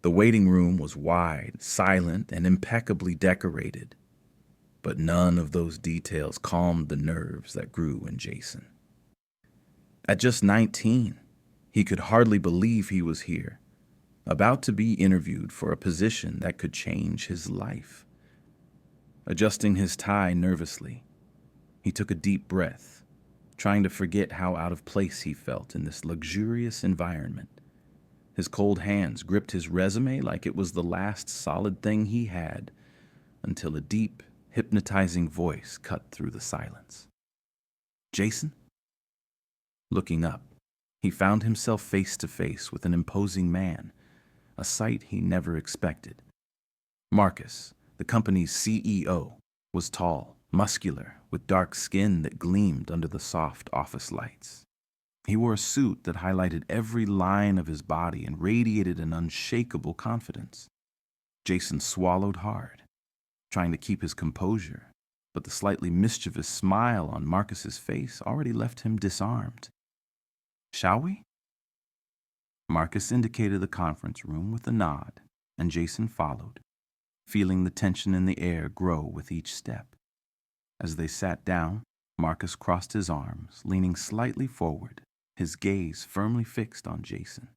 The waiting room was wide, silent, and impeccably decorated, but none of those details calmed the nerves that grew in Jason. At just 19, he could hardly believe he was here, about to be interviewed for a position that could change his life. Adjusting his tie nervously, he took a deep breath, trying to forget how out of place he felt in this luxurious environment. His cold hands gripped his resume like it was the last solid thing he had, until a deep, hypnotizing voice cut through the silence. "Jason?" Looking up, he found himself face to face with an imposing man, a sight he never expected. Marcus, the company's CEO, was tall, muscular, with dark skin that gleamed under the soft office lights. He wore a suit that highlighted every line of his body and radiated an unshakable confidence. Jason swallowed hard, trying to keep his composure, but the slightly mischievous smile on Marcus's face already left him disarmed. "Shall we?" Marcus indicated the conference room with a nod, and Jason followed, feeling the tension in the air grow with each step. As they sat down, Marcus crossed his arms, leaning slightly forward, his gaze firmly fixed on Jason.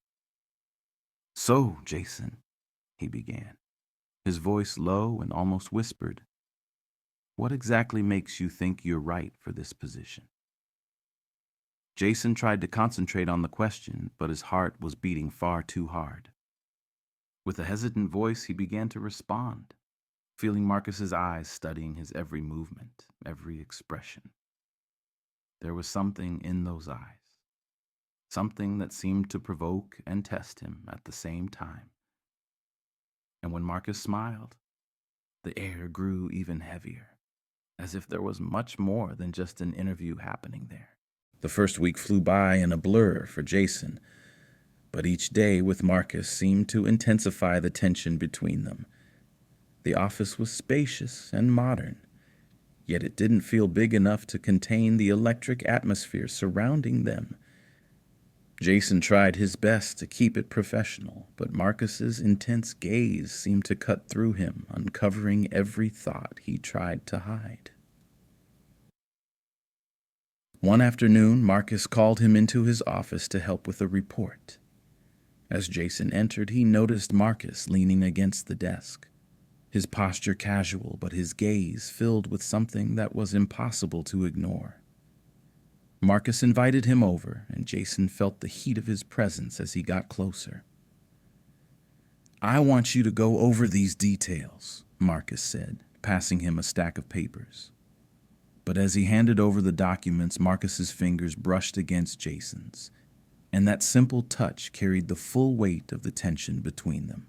"So, Jason," he began, his voice low and almost whispered, "what exactly makes you think you're right for this position?" Jason tried to concentrate on the question, but his heart was beating far too hard. With a hesitant voice, he began to respond, feeling Marcus's eyes studying his every movement, every expression. There was something in those eyes, something that seemed to provoke and test him at the same time. And when Marcus smiled, the air grew even heavier, as if there was much more than just an interview happening there. The first week flew by in a blur for Jason, but each day with Marcus seemed to intensify the tension between them. The office was spacious and modern, yet it didn't feel big enough to contain the electric atmosphere surrounding them. Jason tried his best to keep it professional, but Marcus's intense gaze seemed to cut through him, uncovering every thought he tried to hide. One afternoon, Marcus called him into his office to help with a report. As Jason entered, he noticed Marcus leaning against the desk, his posture casual, but his gaze filled with something that was impossible to ignore. Marcus invited him over, and Jason felt the heat of his presence as he got closer. "I want you to go over these details," Marcus said, passing him a stack of papers. But as he handed over the documents, Marcus's fingers brushed against Jason's, and that simple touch carried the full weight of the tension between them.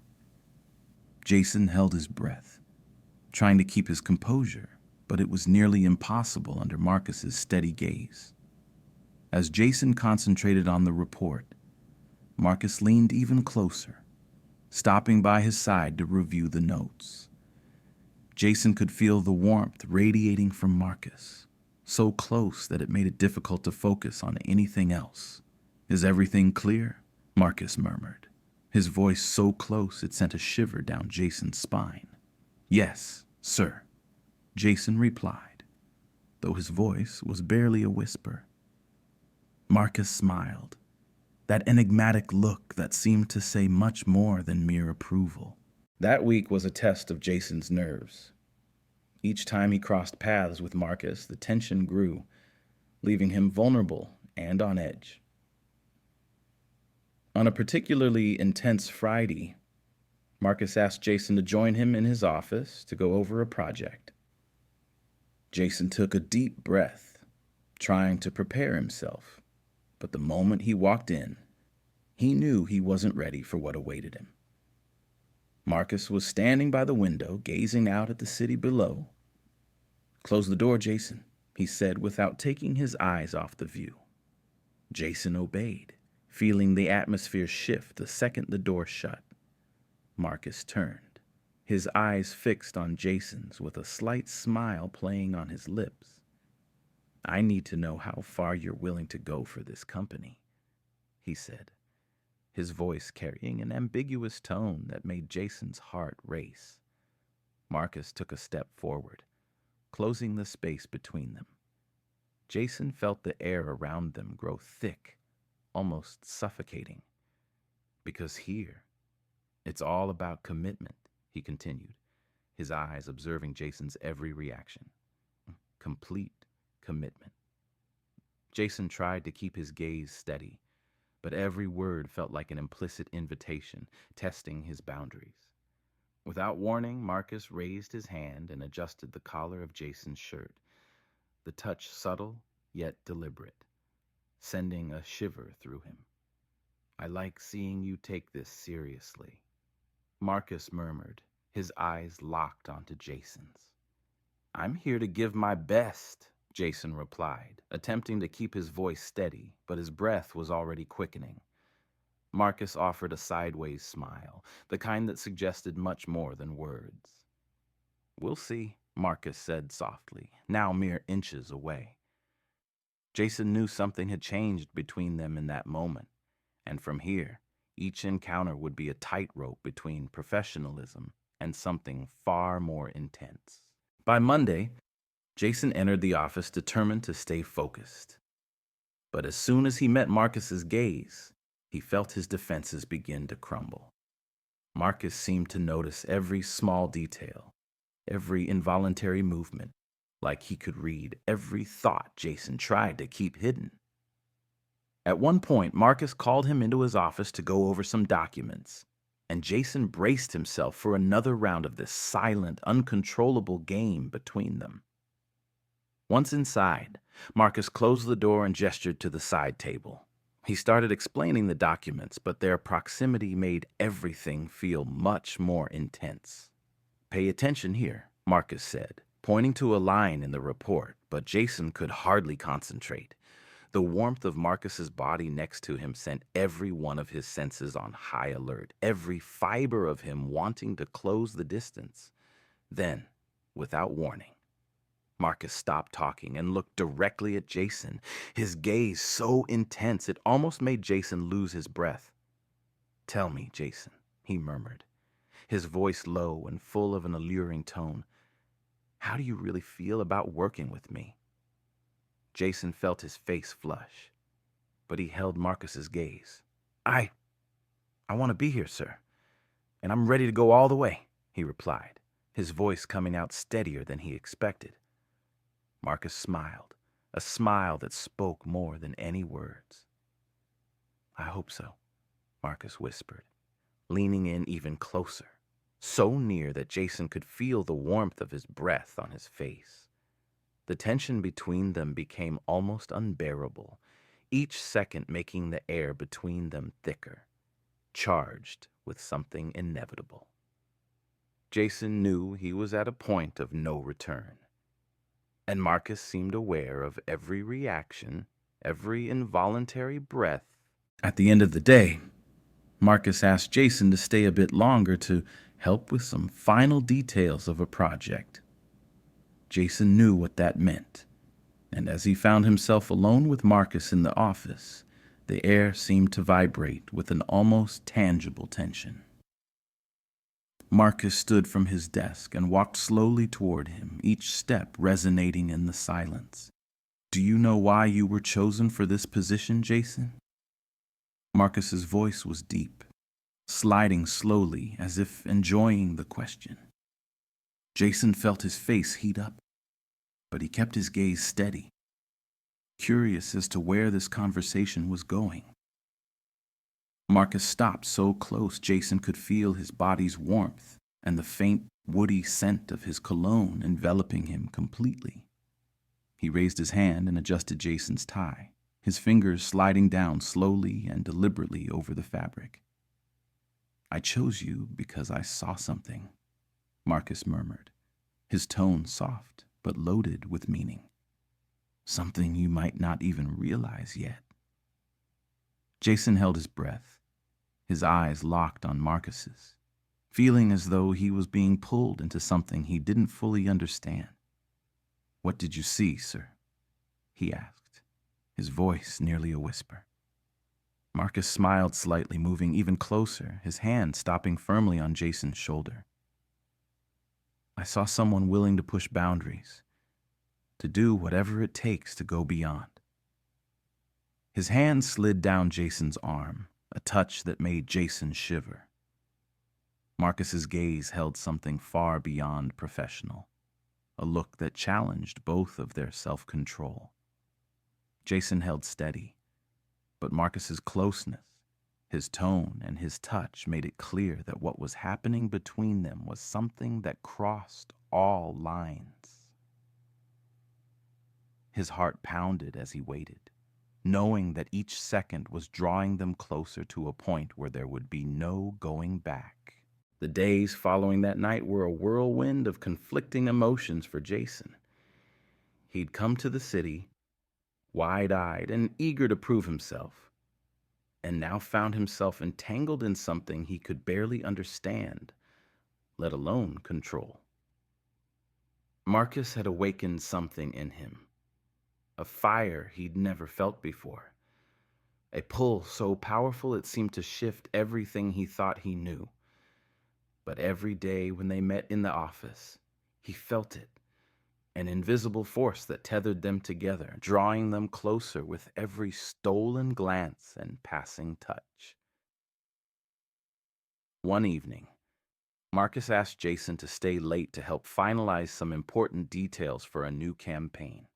Jason held his breath, trying to keep his composure, but it was nearly impossible under Marcus's steady gaze. As Jason concentrated on the report, Marcus leaned even closer, stopping by his side to review the notes. Jason could feel the warmth radiating from Marcus, so close that it made it difficult to focus on anything else. "Is everything clear?" Marcus murmured, his voice so close it sent a shiver down Jason's spine. "Yes, sir," Jason replied, though his voice was barely a whisper. Marcus smiled, that enigmatic look that seemed to say much more than mere approval. That week was a test of Jason's nerves. Each time he crossed paths with Marcus, the tension grew, leaving him vulnerable and on edge. On a particularly intense Friday, Marcus asked Jason to join him in his office to go over a project. Jason took a deep breath, trying to prepare himself, but the moment he walked in, he knew he wasn't ready for what awaited him. Marcus was standing by the window, gazing out at the city below. "Close the door, Jason," he said without taking his eyes off the view. Jason obeyed, feeling the atmosphere shift the second the door shut. Marcus turned, his eyes fixed on Jason's with a slight smile playing on his lips. "I need to know how far you're willing to go for this company," he said, his voice carrying an ambiguous tone that made Jason's heart race. Marcus took a step forward, closing the space between them. Jason felt the air around them grow thick, almost suffocating. Because here, it's all about commitment, he continued, his eyes observing Jason's every reaction. Complete commitment. Jason tried to keep his gaze steady, but every word felt like an implicit invitation, testing his boundaries. Without warning, Marcus raised his hand and adjusted the collar of Jason's shirt, the touch subtle yet deliberate, sending a shiver through him. "I like seeing you take this seriously," Marcus murmured, his eyes locked onto Jason's. "I'm here to give my best," Jason replied, attempting to keep his voice steady, but his breath was already quickening. Marcus offered a sideways smile, the kind that suggested much more than words. "We'll see," Marcus said softly, now mere inches away. Jason knew something had changed between them in that moment, and from here, each encounter would be a tightrope between professionalism and something far more intense. By Monday, Jason entered the office determined to stay focused. But as soon as he met Marcus's gaze, he felt his defenses begin to crumble. Marcus seemed to notice every small detail, every involuntary movement, like he could read every thought Jason tried to keep hidden. At one point, Marcus called him into his office to go over some documents, and Jason braced himself for another round of this silent, uncontrollable game between them. Once inside, Marcus closed the door and gestured to the side table. He started explaining the documents, but their proximity made everything feel much more intense. "Pay attention here," Marcus said, pointing to a line in the report, but Jason could hardly concentrate. The warmth of Marcus's body next to him sent every one of his senses on high alert, every fiber of him wanting to close the distance. Then, without warning, Marcus stopped talking and looked directly at Jason, his gaze so intense it almost made Jason lose his breath. "Tell me, Jason," he murmured, his voice low and full of an alluring tone. "How do you really feel about working with me?" Jason felt his face flush, but he held Marcus's gaze. I want to be here, sir, and I'm ready to go all the way," he replied, his voice coming out steadier than he expected. Marcus smiled, a smile that spoke more than any words. "I hope so," Marcus whispered, leaning in even closer, so near that Jason could feel the warmth of his breath on his face. The tension between them became almost unbearable, each second making the air between them thicker, charged with something inevitable. Jason knew he was at a point of no return, and Marcus seemed aware of every reaction, every involuntary breath. At the end of the day, Marcus asked Jason to stay a bit longer to help with some final details of a project. Jason knew what that meant, and as he found himself alone with Marcus in the office, the air seemed to vibrate with an almost tangible tension. Marcus stood from his desk and walked slowly toward him, each step resonating in the silence. "Do you know why you were chosen for this position, Jason?" Marcus's voice was deep, sliding slowly as if enjoying the question. Jason felt his face heat up, but he kept his gaze steady, curious as to where this conversation was going. Marcus stopped so close Jason could feel his body's warmth and the faint, woody scent of his cologne enveloping him completely. He raised his hand and adjusted Jason's tie, his fingers sliding down slowly and deliberately over the fabric. "I chose you because I saw something," Marcus murmured, his tone soft but loaded with meaning. "Something you might not even realize yet." Jason held his breath, his eyes locked on Marcus's, feeling as though he was being pulled into something he didn't fully understand. "What did you see, sir?" he asked, his voice nearly a whisper. Marcus smiled slightly, moving even closer, his hand stopping firmly on Jason's shoulder. I saw someone willing to push boundaries, to do whatever it takes to go beyond. His hand slid down Jason's arm, a touch that made Jason shiver. Marcus's gaze held something far beyond professional, a look that challenged both of their self-control. Jason held steady, but Marcus's closeness, his tone, and his touch made it clear that what was happening between them was something that crossed all lines. His heart pounded as he waited, knowing that each second was drawing them closer to a point where there would be no going back. The days following that night were a whirlwind of conflicting emotions for Jason. He'd come to the city, wide-eyed and eager to prove himself, and now found himself entangled in something he could barely understand, let alone control. Marcus had awakened something in him, a fire he'd never felt before, a pull so powerful it seemed to shift everything he thought he knew. But every day when they met in the office, he felt it, an invisible force that tethered them together, drawing them closer with every stolen glance and passing touch. One evening, Marcus asked Jason to stay late to help finalize some important details for a new campaign.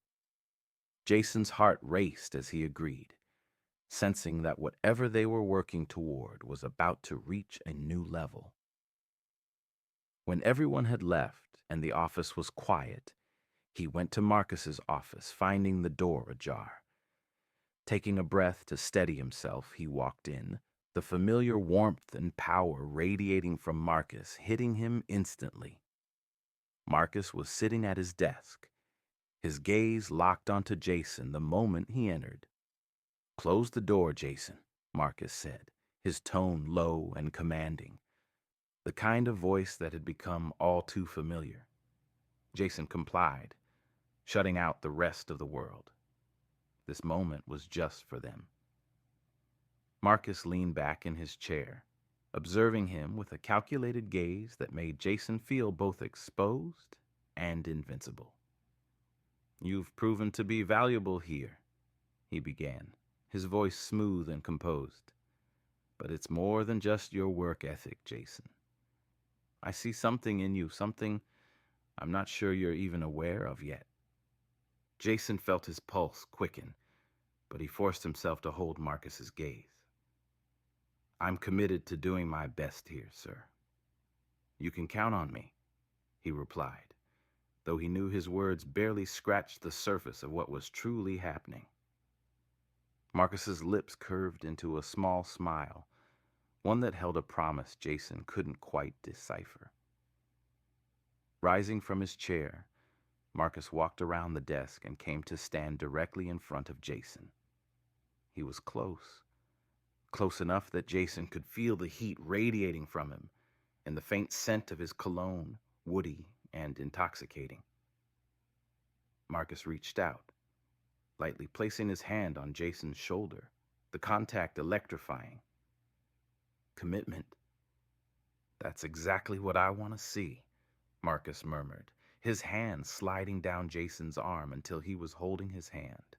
Jason's heart raced as he agreed, sensing that whatever they were working toward was about to reach a new level. When everyone had left and the office was quiet, he went to Marcus's office, finding the door ajar. Taking a breath to steady himself, he walked in, the familiar warmth and power radiating from Marcus hitting him instantly. Marcus was sitting at his desk, his gaze locked onto Jason the moment he entered. "Close the door, Jason," Marcus said, his tone low and commanding, the kind of voice that had become all too familiar. Jason complied, shutting out the rest of the world. This moment was just for them. Marcus leaned back in his chair, observing him with a calculated gaze that made Jason feel both exposed and invincible. "You've proven to be valuable here," he began, his voice smooth and composed. "But it's more than just your work ethic, Jason. I see something in you, something I'm not sure you're even aware of yet." Jason felt his pulse quicken, but he forced himself to hold Marcus's gaze. "I'm committed to doing my best here, sir." "You can count on me," he replied, though he knew his words barely scratched the surface of what was truly happening. Marcus's lips curved into a small smile, one that held a promise Jason couldn't quite decipher. Rising from his chair, Marcus walked around the desk and came to stand directly in front of Jason. He was close enough that Jason could feel the heat radiating from him and the faint scent of his cologne, woody and intoxicating. Marcus reached out, lightly placing his hand on Jason's shoulder, the contact electrifying. "Commitment. That's exactly what I want to see," Marcus murmured, his hand sliding down Jason's arm until he was holding his hand.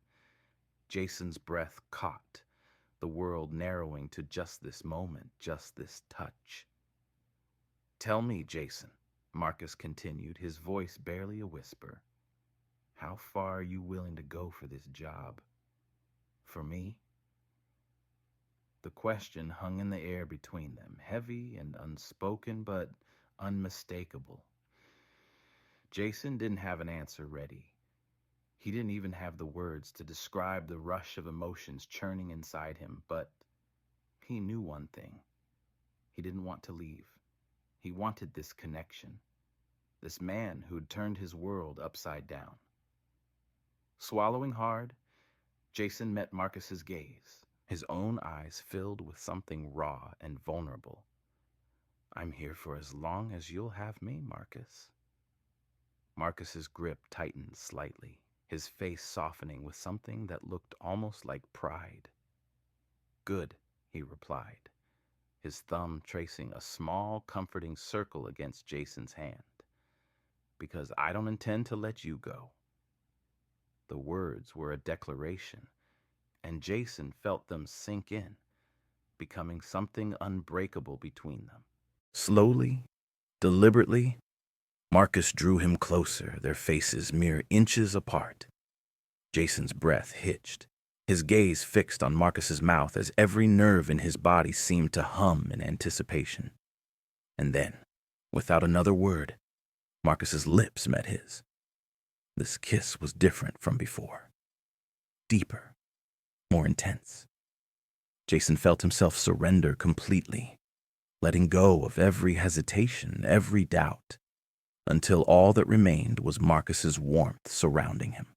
Jason's breath caught, the world narrowing to just this moment, just this touch. "Tell me, Jason," Marcus continued, his voice barely a whisper, "how far are you willing to go for this job? For me?" The question hung in the air between them, heavy and unspoken, but unmistakable. Jason didn't have an answer ready. He didn't even have the words to describe the rush of emotions churning inside him, but he knew one thing. He didn't want to leave. He wanted this connection, this man who'd turned his world upside down. Swallowing hard, Jason met Marcus's gaze, his own eyes filled with something raw and vulnerable. "I'm here for as long as you'll have me, Marcus." Marcus's grip tightened slightly, his face softening with something that looked almost like pride. "Good," he replied, his thumb tracing a small, comforting circle against Jason's hand. "Because I don't intend to let you go." The words were a declaration, and Jason felt them sink in, becoming something unbreakable between them. Slowly, deliberately, Marcus drew him closer, their faces mere inches apart. Jason's breath hitched, his gaze fixed on Marcus's mouth as every nerve in his body seemed to hum in anticipation. And then, without another word, Marcus's lips met his. This kiss was different from before. Deeper, more intense. Jason felt himself surrender completely, letting go of every hesitation, every doubt, until all that remained was Marcus's warmth surrounding him.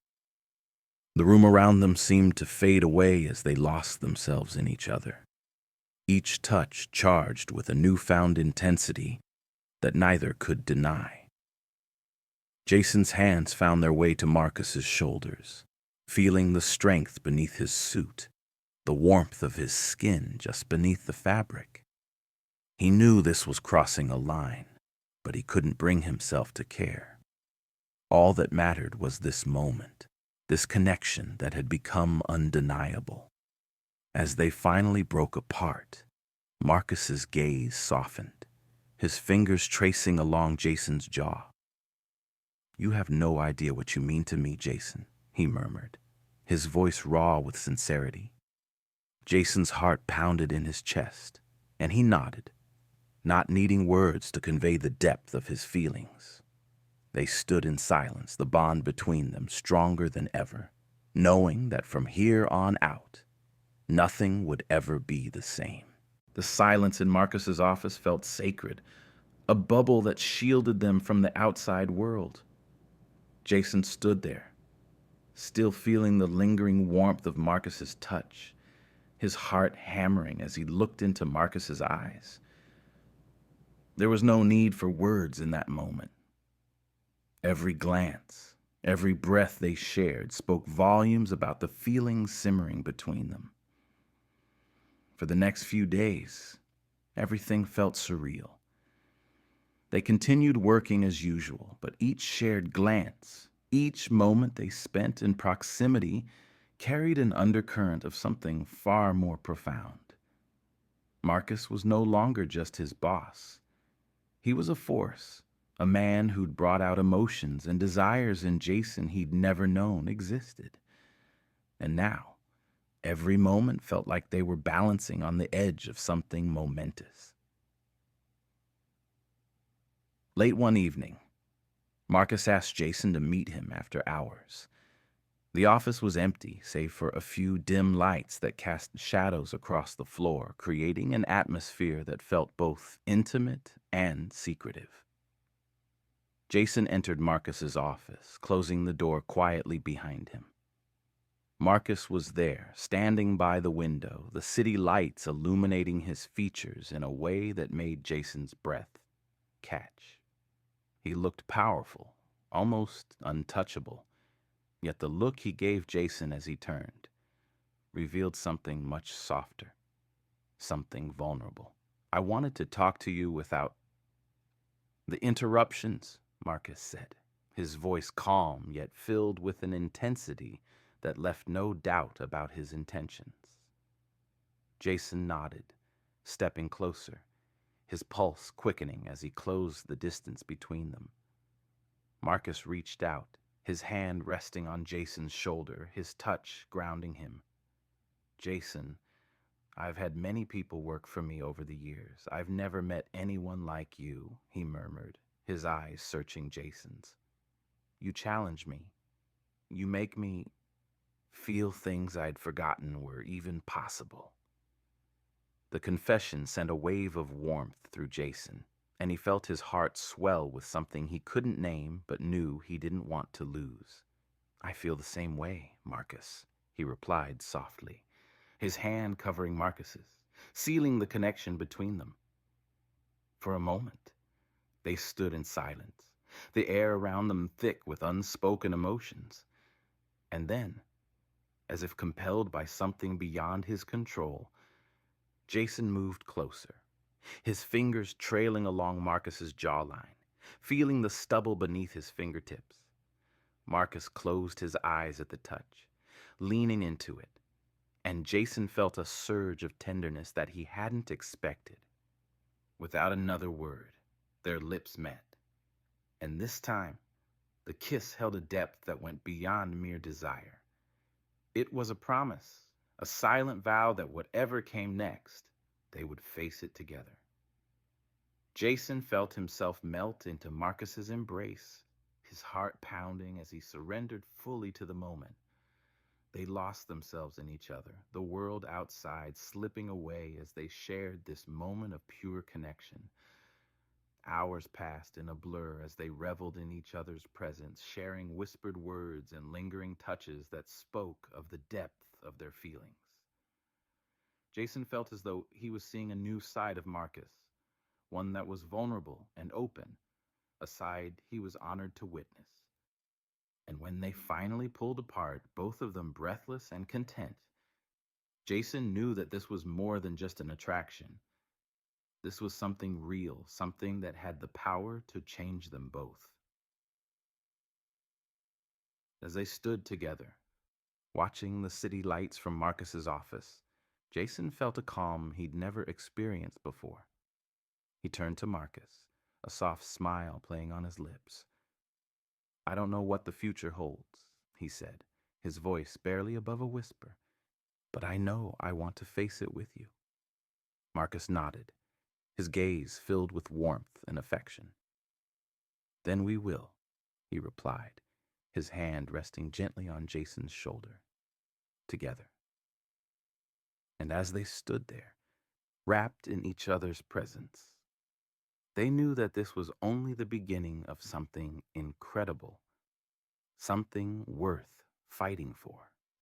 The room around them seemed to fade away as they lost themselves in each other, each touch charged with a newfound intensity that neither could deny. Jason's hands found their way to Marcus's shoulders, feeling the strength beneath his suit, the warmth of his skin just beneath the fabric. He knew this was crossing a line, but he couldn't bring himself to care. All that mattered was this moment, this connection that had become undeniable. As they finally broke apart, Marcus's gaze softened, his fingers tracing along Jason's jaw. "You have no idea what you mean to me, Jason," he murmured, his voice raw with sincerity. Jason's heart pounded in his chest, and he nodded, not needing words to convey the depth of his feelings. They stood in silence, the bond between them stronger than ever, knowing that from here on out, nothing would ever be the same. The silence in Marcus's office felt sacred, a bubble that shielded them from the outside world. Jason stood there, still feeling the lingering warmth of Marcus's touch, his heart hammering as he looked into Marcus's eyes. There was no need for words in that moment. Every glance, every breath they shared spoke volumes about the feelings simmering between them. For the next few days, everything felt surreal. They continued working as usual, but each shared glance, each moment they spent in proximity, carried an undercurrent of something far more profound. Marcus was no longer just his boss. He was a force, a man who'd brought out emotions and desires in Jason he'd never known existed. And now, every moment felt like they were balancing on the edge of something momentous. Late one evening, Marcus asked Jason to meet him after hours. The office was empty, save for a few dim lights that cast shadows across the floor, creating an atmosphere that felt both intimate and secretive. Jason entered Marcus's office, closing the door quietly behind him. Marcus was there, standing by the window, the city lights illuminating his features in a way that made Jason's breath catch. He looked powerful, almost untouchable, yet the look he gave Jason as he turned revealed something much softer, something vulnerable. "I wanted to talk to you without the interruptions," Marcus said, his voice calm yet filled with an intensity that left no doubt about his intentions. Jason nodded, stepping closer, his pulse quickening as he closed the distance between them. Marcus reached out, his hand resting on Jason's shoulder, his touch grounding him. "Jason, I've had many people work for me over the years. I've never met anyone like you," he murmured, his eyes searching Jason's. "You challenge me. You make me feel things I'd forgotten were even possible." The confession sent a wave of warmth through Jason, and he felt his heart swell with something he couldn't name but knew he didn't want to lose. "I feel the same way, Marcus," he replied softly, his hand covering Marcus's, sealing the connection between them. For a moment, they stood in silence, the air around them thick with unspoken emotions. And then, as if compelled by something beyond his control, Jason moved closer, his fingers trailing along Marcus's jawline, feeling the stubble beneath his fingertips. Marcus closed his eyes at the touch, leaning into it, and Jason felt a surge of tenderness that he hadn't expected. Without another word, their lips met, and this time, the kiss held a depth that went beyond mere desire. It was a promise, a silent vow that whatever came next, they would face it together. Jason felt himself melt into Marcus's embrace, his heart pounding as he surrendered fully to the moment. They lost themselves in each other, the world outside slipping away as they shared this moment of pure connection. Hours passed in a blur as they reveled in each other's presence, sharing whispered words and lingering touches that spoke of the depth of their feelings. Jason felt as though he was seeing a new side of Marcus, one that was vulnerable and open, a side he was honored to witness. And when they finally pulled apart, both of them breathless and content, Jason knew that this was more than just an attraction. This was something real, something that had the power to change them both. As they stood together, watching the city lights from Marcus's office, Jason felt a calm he'd never experienced before. He turned to Marcus, a soft smile playing on his lips. "I don't know what the future holds," he said, his voice barely above a whisper, "but I know I want to face it with you." Marcus nodded, his gaze filled with warmth and affection. "Then we will," he replied, his hand resting gently on Jason's shoulder. "Together." And as they stood there, wrapped in each other's presence, they knew that this was only the beginning of something incredible, something worth fighting for.